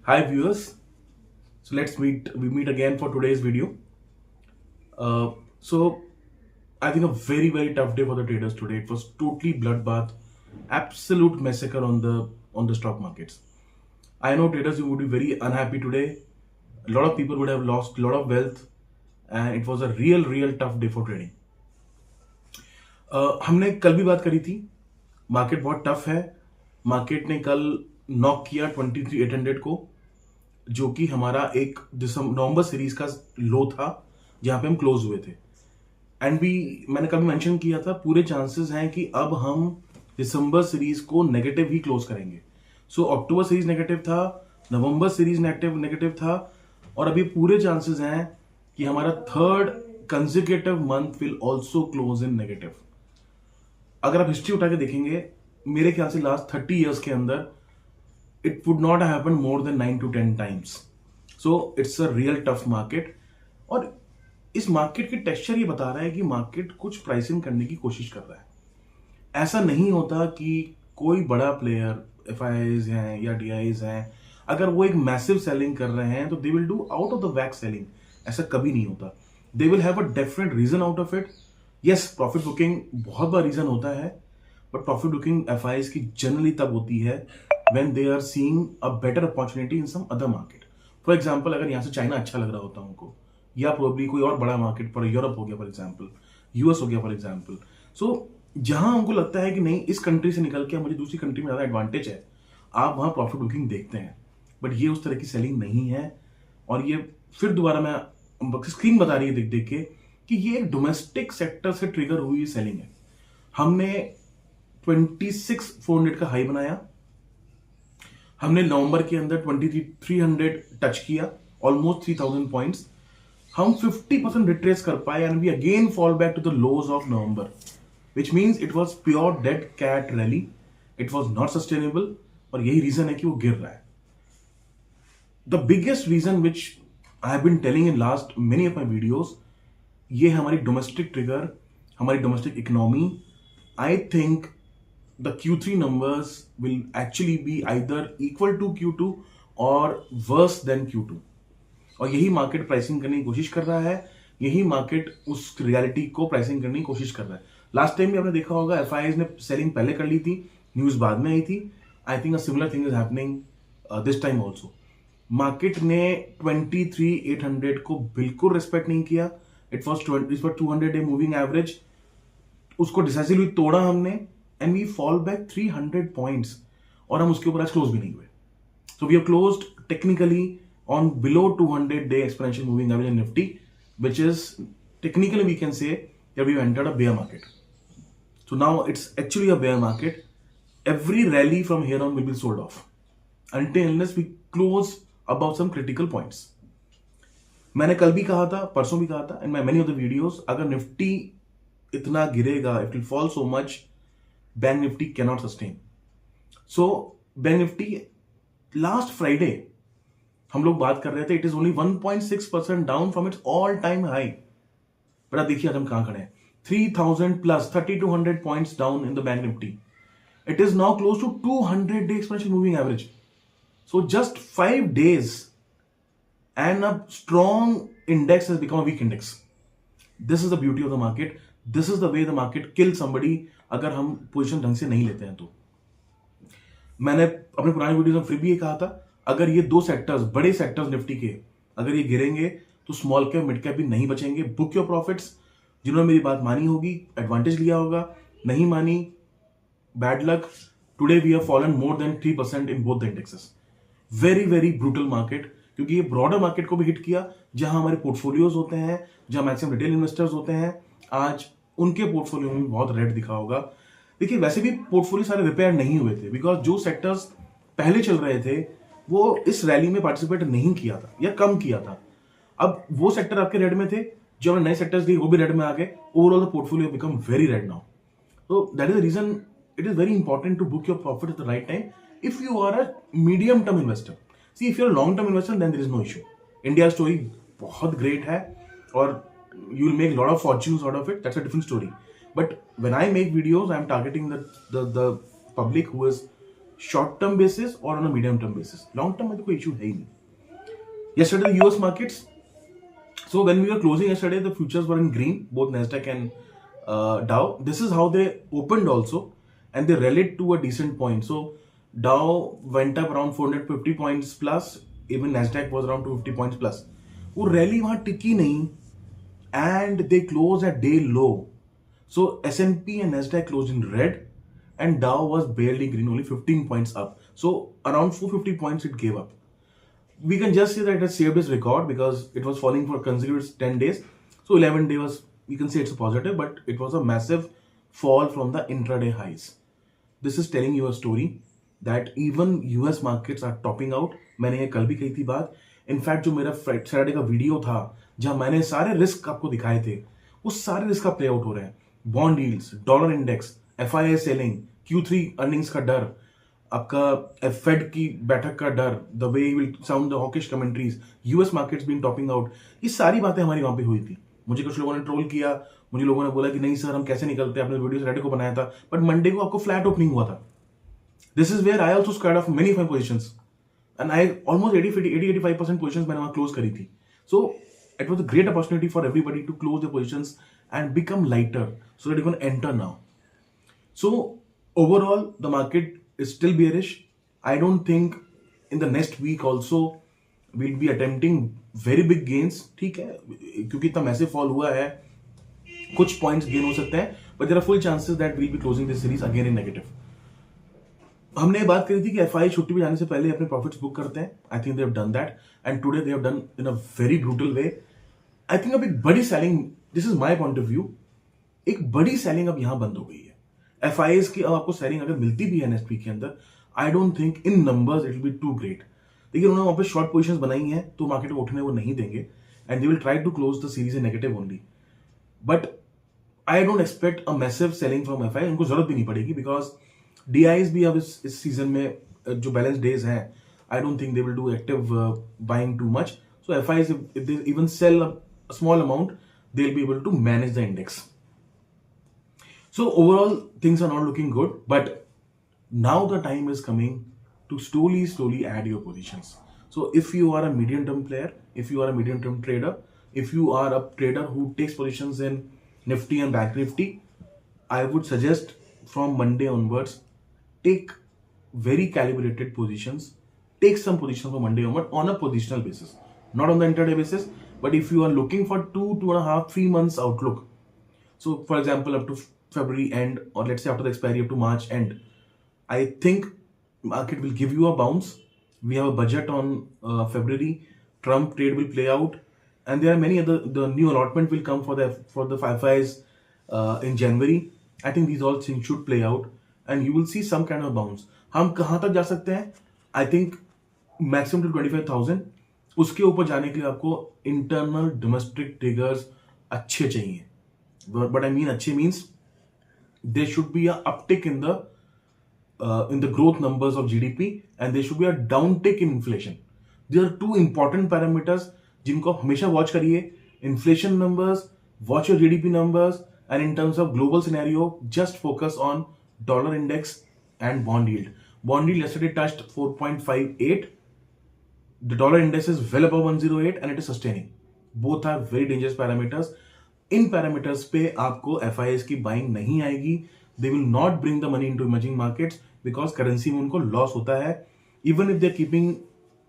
Hi viewers, so we meet again for today's video. So I think a very tough day for the traders today. It was totally bloodbath, absolute massacre on the stock markets. I know traders would be very unhappy today. A lot of people would have lost a lot of wealth, and it was a real tough day for trading. हमने कल भी बात करी थी, market बहुत tough है. Market ने कल नॉक किया 23,800 को, जो कि हमारा एक नवंबर सीरीज का लो था जहां पे हम क्लोज हुए थे. एंड भी मैंने कभी मेंशन किया था, पूरे चांसेस हैं कि अब हम दिसंबर सीरीज को नेगेटिव ही क्लोज करेंगे. सो अक्टूबर सीरीज नेगेटिव था, नवंबर सीरीज नेगेटिव था, और अभी पूरे चांसेस हैं कि हमारा third consecutive month will also close in negative. अगर आप हिस्ट्री उठा के देखेंगे, मेरे ख्याल से लास्ट 30 इयर्स के अंदर it would not happen more than 9 to 10 times. So it's a real tough market. और इस मार्केट की टेक्सचर ये बता रहा है कि मार्केट कुछ प्राइसिंग करने की कोशिश कर रहा है. ऐसा नहीं होता कि कोई बड़ा प्लेयर एफआईआईज हैं या डीआईज हैं, अगर वो एक मैसिव सेलिंग कर रहे हैं तो they will do out of the wax selling. ऐसा कभी नहीं होता. They will have a definite reason out of it. Yes, profit booking बहुत बड़ा रीजन होता है, बट प्रॉफिट बुकिंग एफआईआईज की जनरली तब होती है when they are seeing a better opportunity in some other market. For example, अगर यहाँ से चाइना अच्छा लग रहा होता उनको, या प्रोबेबली कोई और बड़ा मार्केट पर यूरोप हो गया फॉर एग्जाम्पल, यूएस हो गया फॉर एग्जाम्पल. सो जहां उनको लगता है कि नहीं, इस कंट्री से निकल के मुझे दूसरी कंट्री में ज्यादा एडवांटेज है, आप वहां प्रॉफिट बुकिंग देखते हैं. बट ये उस तरह की सेलिंग नहीं है. और ये फिर दोबारा मैं स्क्रीन बता रही है देख देख के कि ये एक डोमेस्टिक सेक्टर से ट्रिगर हुई सेलिंग है. हमने 26,400 का हाई बनाया, हमने नवंबर के अंदर 2300 टच किया, ऑलमोस्ट 3000 पॉइंट्स. हम 50% रिट्रेस कर पाए and we again fall back to the lows of November, which means it was pure dead cat rally. It was not sustainable, और यही रीजन है कि वो गिर रहा है. The biggest reason which I have been telling in last many of my videos, ये हमारी डोमेस्टिक ट्रिगर, हमारी domestic economy. I think the Q3 numbers will actually be either equal to Q2 or worse than Q2. और यही market pricing करने की कोशिश कर रहा है, यही मार्केट उस रियलिटी को प्राइसिंग करने की कोशिश कर रहा है. लास्ट टाइम भी आपने देखा होगा, एफआईआईज ने सेलिंग पहले कर ली थी, न्यूज बाद में आई थी. I think a similar thing is happening this time also. Market ने 23,800 को बिल्कुल रिस्पेक्ट नहीं किया. It was 200 day moving average. उसको डिसाइसिवली तोड़ा हमने, and we fall back 300 points, और हम उसके ऊपर आज क्लोज भी नहीं हुए. So we have closed technically on below 200 day exponential moving average in Nifty, which is technically we can say that we've entered a bear market. So now it's actually a bear market. Every rally from here on will be sold off until unless we close above some critical points. मैंने कल भी कहा था, परसों भी कहा था in my many of the videos, अगर निफ्टी इतना गिरेगा, it will fall so much, bank Nifty cannot sustain. So bank Nifty last Friday हम लोग बात कर रहे थे, it is only 1.6% down from its all time high. But देखिए आज हम कहां खड़े हैं, 3000 plus 3200 points down in the bank Nifty. It is now close to 200 day exponential moving average. So just 5 days and a strong index has become a weak index. This is the beauty of the market. This is the way the market kills somebody अगर हम position ढंग से नहीं लेते हैं. तो मैंने अपने पुराने वीडियोस में फिर भी ये कहा था, अगर ये दो सेक्टर्स, बड़े सेक्टर्स निफ्टी के, अगर ये गिरेंगे तो स्मॉल कैप मिड कैप भी नहीं बचेंगे. Book your profits. जिन्होंने मेरी बात मानी होगी, एडवांटेज लिया होगा, नहीं मानी, bad luck. Today we have fallen more than 3% in both the indexes. Very brutal market, क्योंकि ये ब्रॉडर मार्केट को भी हिट किया, जहां हमारे पोर्टफोलियोज होते हैं, जहां मैक्सिमम रिटेल इन्वेस्टर्स होते हैं. आज उनके पोर्टफोलियो में बहुत रेड दिखा होगा. देखिए वैसे भी पोर्टफोलियो सारे रिपेयर नहीं हुए थे, बिकॉज जो सेक्टर्स पहले चल रहे थे वो इस रैली में पार्टिसिपेट नहीं किया था या कम किया था. अब वो सेक्टर आपके रेड में थे, जो नए सेक्टर्स दिए वो भी रेड में आ गए. Overall the portfolio become very red now. तो that is the reason it is very important to book your profit at the right time if you are a medium term investor. See if you are long term investor then there is no issue. India story बहुत great है और you will make a lot of fortunes out of it. That's a different story. But when I make videos, I'm targeting the public who is short term basis or on a medium term basis. Long term में तो कोई issue है ही नहीं. Yesterday the US markets. So when we were closing yesterday, the futures were in green, both Nasdaq and Dow. This is how they opened also, and they rallied to a decent point. So Dow went up around 450 points plus, even Nasdaq was around 250 points plus. वो rally वहां टिकी नहीं, and they closed at day low. So S&P and Nasdaq closed in red, and Dow was barely green, only 15 points up. So around 450 points it gave up. We can just say that it has saved its record because it was falling for consecutive 10 days. So 11 days was, you can say it's a positive, but it was a massive fall from the intraday highs. This is telling you a story that even US markets are topping out. मैंने ये कल भी कही थी बात. In fact जो मेरा Saturday का वीडियो था जहां मैंने सारे रिस्क आपको दिखाए थे, वो सारे रिस्क का प्ले आउट हो रहे हैं. Bond yields, dollar index, FII selling, Q3 earnings का डर, आपका फेड की बैठक का डर, the way will sound the hawkish commentaries, US markets being topping out, ये सारी बातें हमारी वहां पे हुई थी. मुझे कुछ लोगों ने ट्रोल किया, मुझे लोगों ने बोला कि नहीं सर हम कैसे निकलते, आपने वीडियो सैटरडे को बनाया था, बट मंडे को आपको फ्लैट ओपनिंग हुआ था. This is where I also squared off many 5 positions, and I almost 80-85% positions मैंने वहां क्लोज करी थी. So it was a great opportunity for everybody to close the positions and become lighter so that you can enter now. So overall, the market is still bearish. I don't think in the next week also we'll be attempting very big gains. ठीक है, क्योंकि इतना massive fall हुआ है, कुछ points gain हो सकते हैं, but there are full chances that we'll be closing this series again in negative. हमने बात करी थी कि FI छुट्टी पे जाने से पहले अपने प्रॉफिट्स बुक करते हैं. I think they have done that, and today they have done in a very brutal way. I think अब एक बड़ी selling, this is my point of view, एक बड़ी सेलिंग अब यहां बंद हो गई है. FIs की अब आपको सेलिंग अगर मिलती भी है नेक्स्ट वीक के अंदर, I don't think in numbers it will be too great. लेकिन उन्होंने वहां पे शॉर्ट पोजीशंस बनाई हैं तो मार्केट को उठने वो नहीं देंगे, and they will try to close the series in negative only. But I don't expect a massive selling from FI. उनको जरूरत भी नहीं पड़ेगी बिकॉज DIs भी अब इस सीजन में जो बैलेंस डेज हैं, आई don't think they will do active buying too much. So FIs if they even sell a small amount, they'll be able to manage the index. So overall, things are not looking good, but now the time is coming to slowly add your positions. So if you are a medium term player, if you are a medium term trader, if you are a trader who takes positions in Nifty and Bank Nifty, I would suggest from Monday onwards, take very calibrated positions. Take some positions from Monday onward on a positional basis, not on the intraday basis. But if you are looking for 2.5, 3 months outlook, so for example up to February end, or let's say after the expiry up to March end, I think market will give you a bounce. We have a budget on February. Trump trade will play out, and there are many other. The new allotment will come for the FIs in January. I think these all things should play out, and you will see some kind of bounce. हम कहाँ तक जा सकते हैं? I think maximum to 25,000. उसके ऊपर जाने के लिए आपको internal domestic triggers अच्छे चाहिए. But I mean अच्छे means there should be a uptick in the growth numbers of GDP, and there should be a downtick in inflation. These are two important parameters जिनको हमेशा watch करिए. Inflation numbers, watch your GDP numbers, and in terms of global scenario, just focus on dollar index and bond yield. Bond yield yesterday touched 4.58. The dollar index is well above 108 and it is sustaining. Both are very dangerous parameters. इन parameters पे आपको FIs की buying नहीं आएगी. They will not bring the money into emerging markets because currency में उनको loss होता है. Even if they are keeping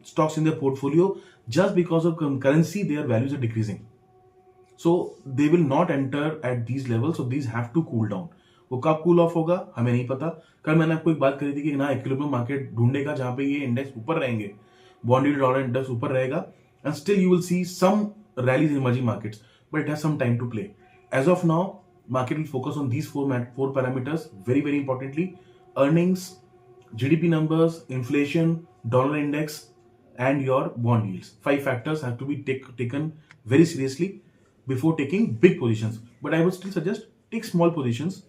stocks in their portfolio, just because of currency their values are decreasing. So they will not enter at these level. So these have to cool down. वो कब cool off होगा हमें नहीं पता. कल मैंने आपको एक बात करी थी कि ना इक्विलिब्रियम मार्केट ढूंढेगा जहां पे ये इंडेक्स ऊपर रहेंगे, बॉन्ड यील्ड डॉलर इंडेक्स ऊपर रहेगा, and still you will see some rallies in emerging markets. But it has some time to play. As of now, market will focus on these four parameters very importantly: earnings, GDP numbers, inflation, dollar index, and your bond yields. 5 factors have to be taken very seriously before taking big positions. But I would still suggest take small positions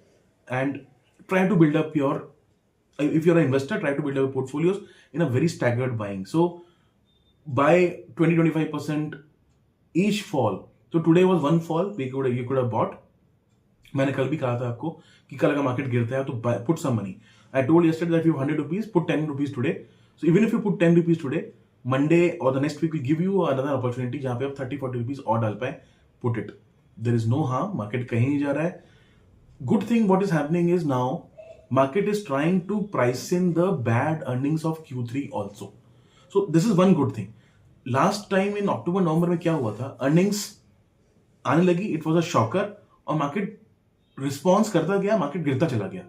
and try to build up your, if you're an investor, try to build up your portfolios in a very staggered buying. So by 20-25% each fall. So today was one fall you could have bought. मैंने कल भी कहा था आपको कि कल अगर market गिरता है तो put some money. I told yesterday that if you have 100 rupees, put 10 rupees today. So even if you put 10 rupees today, Monday or the next week will give you another opportunity जहाँ पे आप 30-40 rupees और डाल पाए. Put it. There is no harm. Market कहीं नहीं जा रहा है. Good thing what is happening is now market is trying to price in the bad earnings of Q3 also. So this is one good thing. Last time in October November में क्या हुआ था, earnings आने लगी, it was a shocker और market response करता गया, market गिरता चला गया.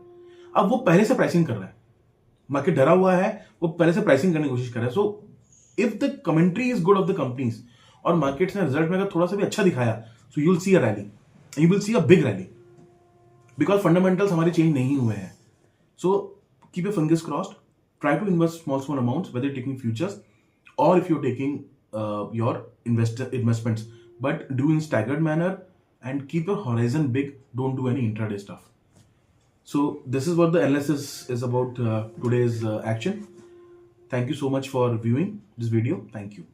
अब वो पहले से प्राइसिंग कर रहा है, मार्केट डरा हुआ है, वो पहले से प्राइसिंग करने की कोशिश कर रहा है. So if the commentary is good of the companies और मार्केट्स ने रिजल्ट में अगर थोड़ा सा भी अच्छा दिखाया, so you will C a rally, you will C a big rally, because fundamentals हमारे चेंज नहीं हुए हैं. So keep your fingers crossed, try to invest small amounts, whether you're taking futures or if you're taking your investments, but do in staggered manner and keep your horizon big. Don't do any intraday stuff. So this is what the analysis is about today's action. Thank you so much for viewing this video. Thank you.